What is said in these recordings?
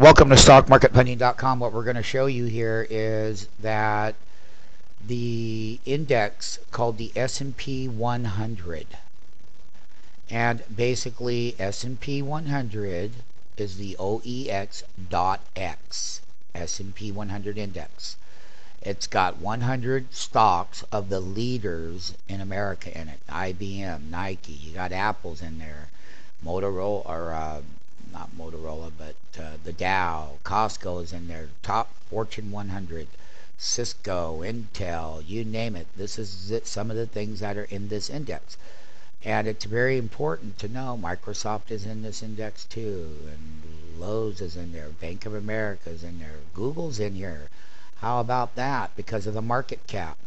Welcome to stockmarketpunting.com. What we're going to show you here is that the index called the S&P 100, and basically S&P 100 is the OEX.X S&P 100 index. It's got 100 stocks of the leaders in America in it. IBM, Nike, you got Apple's in there, Motorola, or not Motorola, but the Dow, Costco is in there, top Fortune 100, Cisco, Intel, you name it. This is some of the things that are in this index. And it's very important to know Microsoft is in this index too, and Lowe's is in there, Bank of America is in there, Google's in here. How about that? Because of the market cap.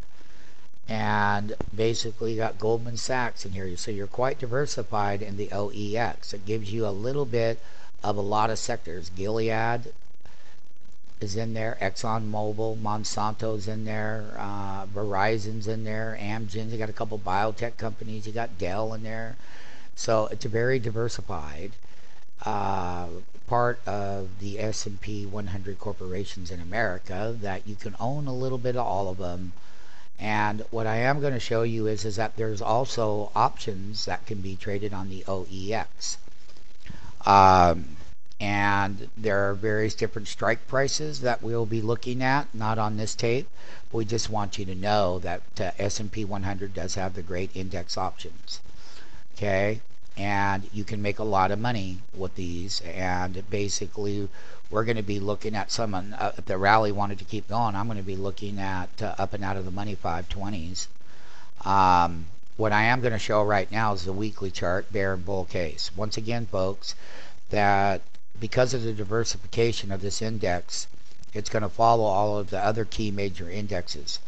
And basically you got Goldman Sachs in here. So you're quite diversified in the OEX. It gives you a little bit of a lot of sectors. Gilead is in there, ExxonMobil, Monsanto's in there, Verizon's in there, Amgen. You got a couple biotech companies. You got Dell in there. So it's a very diversified part of the S&P 100 corporations in America that you can own a little bit of all of them. And what I am going to show you is that there's also options that can be traded on the OEX. And there are various different strike prices that we'll be looking at, not on this tape. We just want you to know that S&P 100 does have the great index options. Okay, and you can make a lot of money with these. And basically, we're going to be looking at someone. If the rally wanted to keep going, I'm going to be looking at up and out of the money 520s. What I am going to show right now is the weekly chart, bear and bull case. Once again, folks, that because of the diversification of this index, it's going to follow all of the other key major indexes.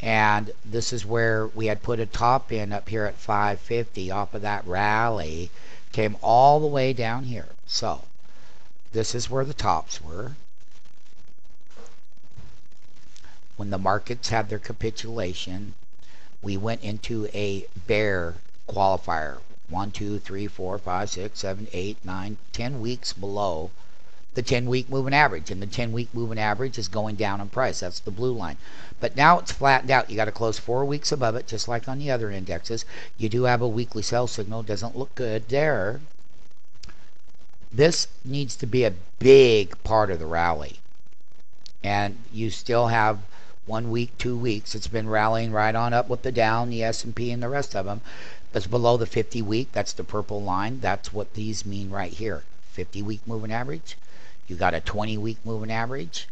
And this is where we had put a top in up here at 550 off of that rally, came all the way down here. So this is where the tops were when the markets had their capitulation. We went into a bear qualifier, 1, 2, 3, 4, 5, 6, 7, 8, 9, 10 weeks below the 10-week moving average. And the 10-week moving average is going down in price. That's the blue line. But now it's flattened out. You got to close 4 weeks above it, just like on the other indexes. You do have a weekly sell signal. Doesn't look good there. This needs to be a big part of the rally. And you still have 1 week, 2 weeks. It's been rallying right on up with the Dow, the S&P, and the rest of them. That's below the 50-week. That's the purple line. That's what these mean right here. 50-week moving average. You got a 20-week moving average.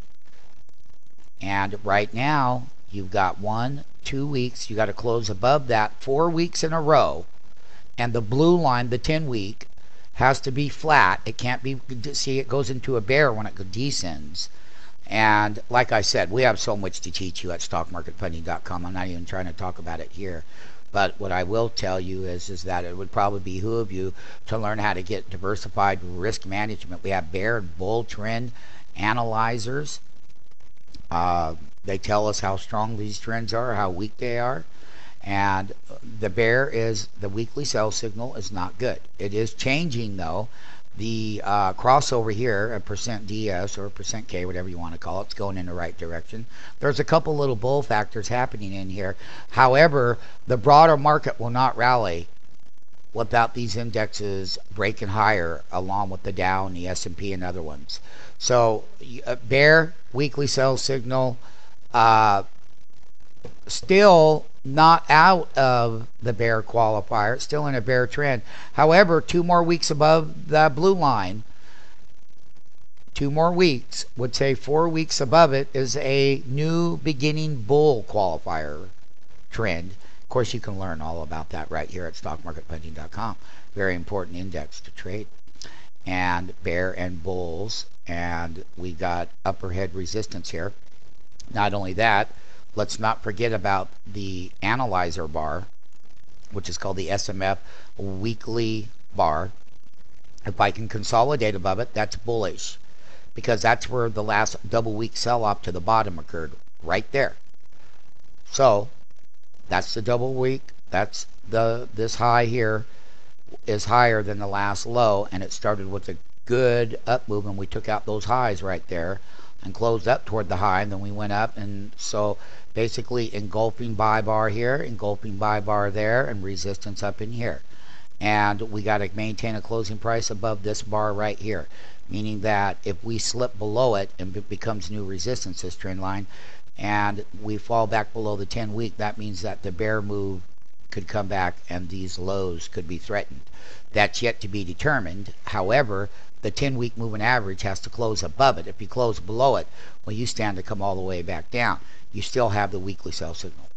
And right now, you've got 1, 2 weeks. You got to close above that 4 weeks in a row. And the blue line, the 10-week, has to be flat. It can't be, see, it goes into a bear when it descends. And like I said, we have so much to teach you at stockmarketpunting.com. I'm not even trying to talk about it here. But what I will tell you is that it would probably behoove you to learn how to get diversified risk management. We have bear and bull trend analyzers. They tell us how strong these trends are, how weak they are. And the bear is the weekly sell signal is not good. It is changing though. The crossover here, a percent DS or percent K, whatever you want to call it, it's going in the right direction. There's a couple little bull factors happening in here. However, the broader market will not rally without these indexes breaking higher along with the Dow and the S&P and other ones. So bear, weekly sell signal, still not out of the bear qualifier, still in a bear trend. However, 2 more weeks above the blue line, 2 more weeks, would say 4 weeks above it is a new beginning bull qualifier trend. Of course, you can learn all about that right here at stockmarketpunting.com. Very important index to trade. And bear and bulls, and we got upper head resistance here. Not only that, let's not forget about the analyzer bar, which is called the SMF weekly bar. If I can consolidate above it, that's bullish, because that's where the last double week sell-off to the bottom occurred, right there. So that's the double week. That's this high here is higher than the last low, and it started with a good up move, and we took out those highs right there and closed up toward the high, and then we went up. And so basically engulfing buy bar here, engulfing buy bar there, and resistance up in here. And we got to maintain a closing price above this bar right here, meaning that if we slip below it and it becomes new resistance, this trend line, and we fall back below the 10-week, that means that the bear move could come back and these lows could be threatened. That's yet to be determined. However, the 10-week moving average has to close above it. If you close below it, well, you stand to come all the way back down. You still have the weekly sell signal.